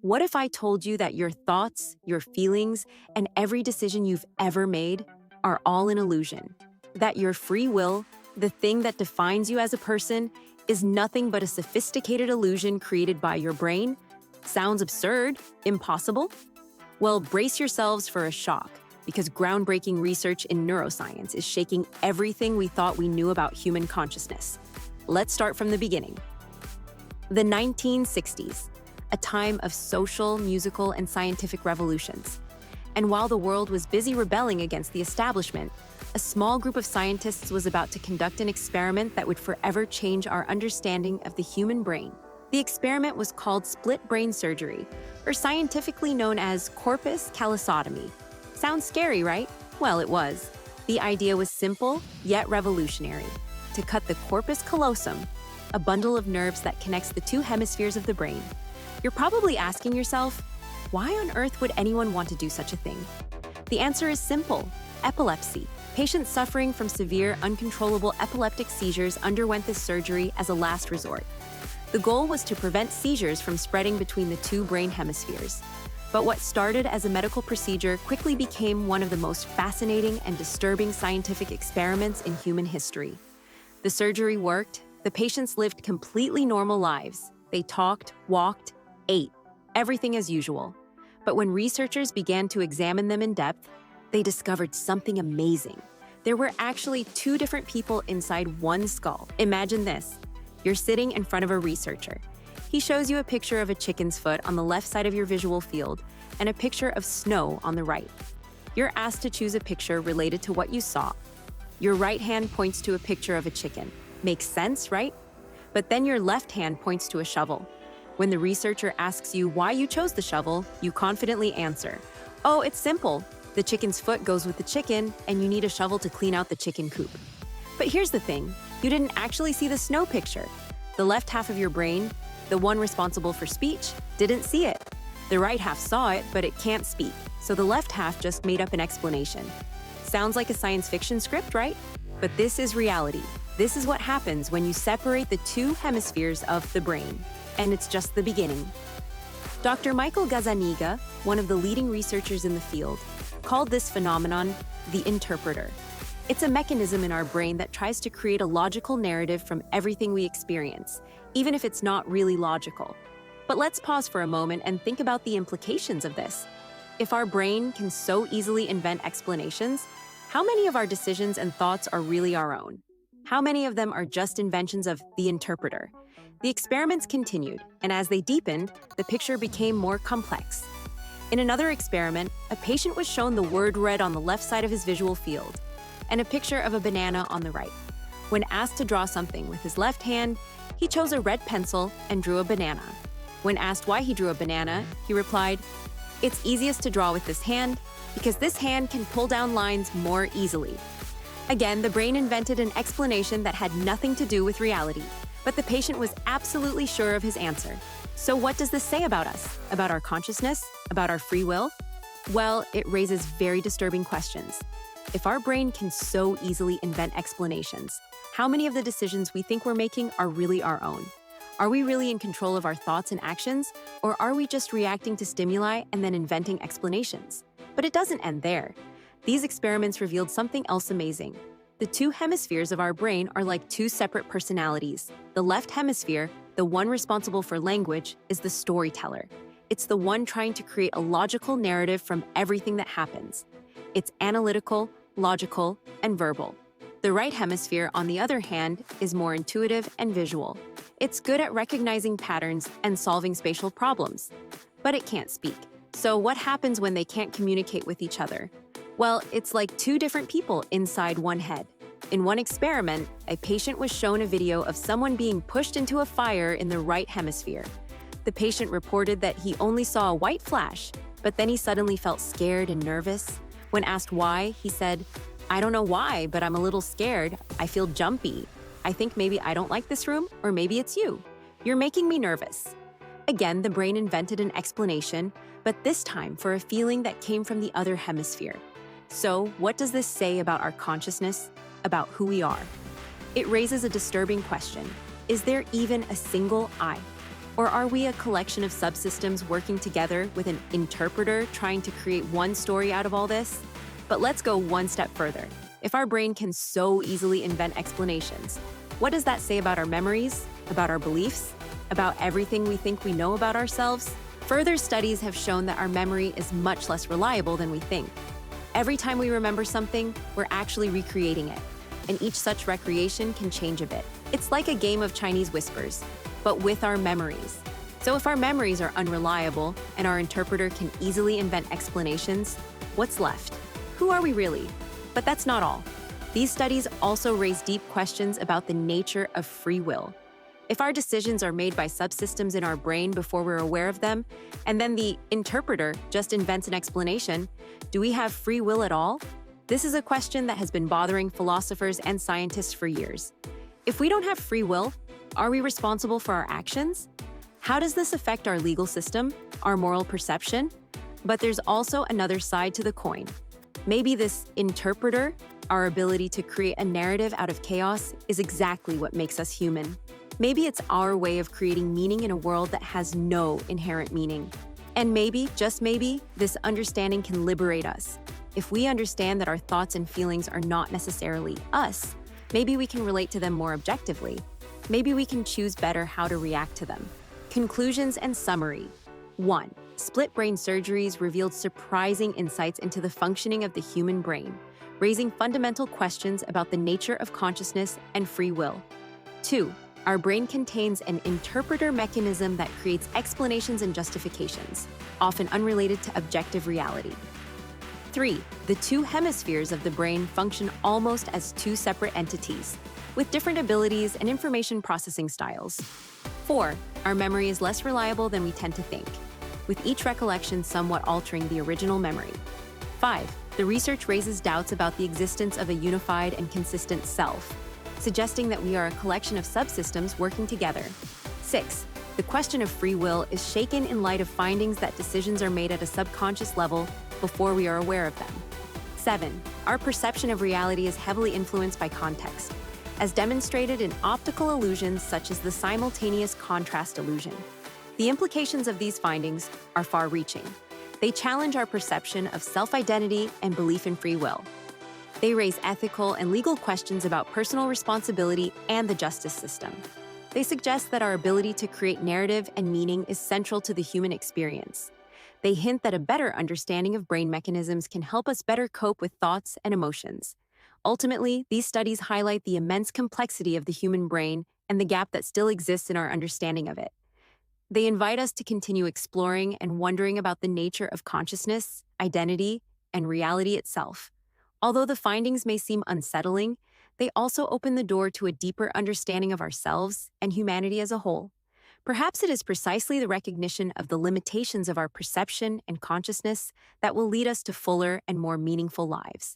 What if I told you that your thoughts, your feelings, and every decision you've ever made are all an illusion? That your free will, the thing that defines you as a person, is nothing but a sophisticated illusion created by your brain? Sounds absurd? Impossible? Well, brace yourselves for a shock, because groundbreaking research in neuroscience is shaking everything we thought we knew about human consciousness. Let's start from the beginning. The 1960s, a time of social, musical, and scientific revolutions. And while the world was busy rebelling against the establishment, a small group of scientists was about to conduct an experiment that would forever change our understanding of the human brain. The experiment was called split brain surgery, or scientifically known as corpus callosotomy. Sounds scary, right? Well, it was. The idea was simple, yet revolutionary: to cut the corpus callosum, a bundle of nerves that connects the two hemispheres of the brain. You're probably asking yourself, why on earth would anyone want to do such a thing? The answer is simple: epilepsy. Patients suffering from severe, uncontrollable epileptic seizures underwent this surgery as a last resort. The goal was to prevent seizures from spreading between the two brain hemispheres. But what started as a medical procedure quickly became one of the most fascinating and disturbing scientific experiments in human history. The surgery worked. The patients lived completely normal lives. They talked, walked, ate, everything as usual. But when researchers began to examine them in depth, they discovered something amazing. There were actually two different people inside one skull. Imagine this. You're sitting in front of a researcher. He shows you a picture of a chicken's foot on the left side of your visual field and a picture of snow on the right. You're asked to choose a picture related to what you saw. Your right hand points to a picture of a chicken. Makes sense, right? But then your left hand points to a shovel. When the researcher asks you why you chose the shovel, you confidently answer, "Oh, it's simple. The chicken's foot goes with the chicken, and you need a shovel to clean out the chicken coop." But here's the thing. You didn't actually see the snow picture. The left half of your brain, the one responsible for speech, didn't see it. The right half saw it, but it can't speak, so the left half just made up an explanation. Sounds like a science fiction script, right? But this is reality. This is what happens when you separate the two hemispheres of the brain. And it's just the beginning. Dr. Michael Gazzaniga, one of the leading researchers in the field, called this phenomenon the interpreter. It's a mechanism in our brain that tries to create a logical narrative from everything we experience, even if it's not really logical. But let's pause for a moment and think about the implications of this. If our brain can so easily invent explanations, how many of our decisions and thoughts are really our own? How many of them are just inventions of the interpreter? The experiments continued, and as they deepened, the picture became more complex. In another experiment, a patient was shown the word red on the left side of his visual field, and a picture of a banana on the right. When asked to draw something with his left hand, he chose a red pencil and drew a banana. When asked why he drew a banana, he replied, "It's easiest to draw with this hand, because this hand can pull down lines more easily." Again, the brain invented an explanation that had nothing to do with reality, but the patient was absolutely sure of his answer. So what does this say about us? About our consciousness? About our free will? Well, it raises very disturbing questions. If our brain can so easily invent explanations, how many of the decisions we think we're making are really our own? Are we really in control of our thoughts and actions, or are we just reacting to stimuli and then inventing explanations? But it doesn't end there. These experiments revealed something else amazing. The two hemispheres of our brain are like two separate personalities. The left hemisphere, the one responsible for language, is the storyteller. It's the one trying to create a logical narrative from everything that happens. It's analytical, logical, and verbal. The right hemisphere, on the other hand, is more intuitive and visual. It's good at recognizing patterns and solving spatial problems, but it can't speak. So what happens when they can't communicate with each other? Well, it's like two different people inside one head. In one experiment, a patient was shown a video of someone being pushed into a fire in the right hemisphere. The patient reported that he only saw a white flash, but then he suddenly felt scared and nervous. When asked why, he said, "I don't know why, but I'm a little scared. I feel jumpy. I think maybe I don't like this room, or maybe it's you. You're making me nervous." Again, the brain invented an explanation, but this time for a feeling that came from the other hemisphere. So, what does this say about our consciousness, about who we are? It raises a disturbing question. Is there even a single I? Or are we a collection of subsystems working together with an interpreter trying to create one story out of all this? But let's go one step further. If our brain can so easily invent explanations, what does that say about our memories, about our beliefs, about everything we think we know about ourselves? Further studies have shown that our memory is much less reliable than we think. Every time we remember something, we're actually recreating it, and each such recreation can change a bit. It's like a game of Chinese whispers, but with our memories. So if our memories are unreliable and our interpreter can easily invent explanations, what's left? Who are we really? But that's not all. These studies also raise deep questions about the nature of free will. If our decisions are made by subsystems in our brain before we're aware of them, and then the interpreter just invents an explanation, do we have free will at all? This is a question that has been bothering philosophers and scientists for years. If we don't have free will, are we responsible for our actions? How does this affect our legal system, our moral perception? But there's also another side to the coin. Maybe this interpreter, our ability to create a narrative out of chaos, is exactly what makes us human. Maybe it's our way of creating meaning in a world that has no inherent meaning. And maybe, just maybe, this understanding can liberate us. If we understand that our thoughts and feelings are not necessarily us, maybe we can relate to them more objectively. Maybe we can choose better how to react to them. Conclusions and summary. 1. Split brain surgeries revealed surprising insights into the functioning of the human brain, raising fundamental questions about the nature of consciousness and free will. 2. Our brain contains an interpreter mechanism that creates explanations and justifications, often unrelated to objective reality. 3. The two hemispheres of the brain function almost as two separate entities, with different abilities and information processing styles. 4. Our memory is less reliable than we tend to think, with each recollection somewhat altering the original memory. 5. The research raises doubts about the existence of a unified and consistent self, suggesting that we are a collection of subsystems working together. 6. The question of free will is shaken in light of findings that decisions are made at a subconscious level before we are aware of them. 7. Our perception of reality is heavily influenced by context, as demonstrated in optical illusions such as the simultaneous contrast illusion. The implications of these findings are far-reaching. They challenge our perception of self-identity and belief in free will. They raise ethical and legal questions about personal responsibility and the justice system. They suggest that our ability to create narrative and meaning is central to the human experience. They hint that a better understanding of brain mechanisms can help us better cope with thoughts and emotions. Ultimately, these studies highlight the immense complexity of the human brain and the gap that still exists in our understanding of it. They invite us to continue exploring and wondering about the nature of consciousness, identity, and reality itself. Although the findings may seem unsettling, they also open the door to a deeper understanding of ourselves and humanity as a whole. Perhaps it is precisely the recognition of the limitations of our perception and consciousness that will lead us to fuller and more meaningful lives.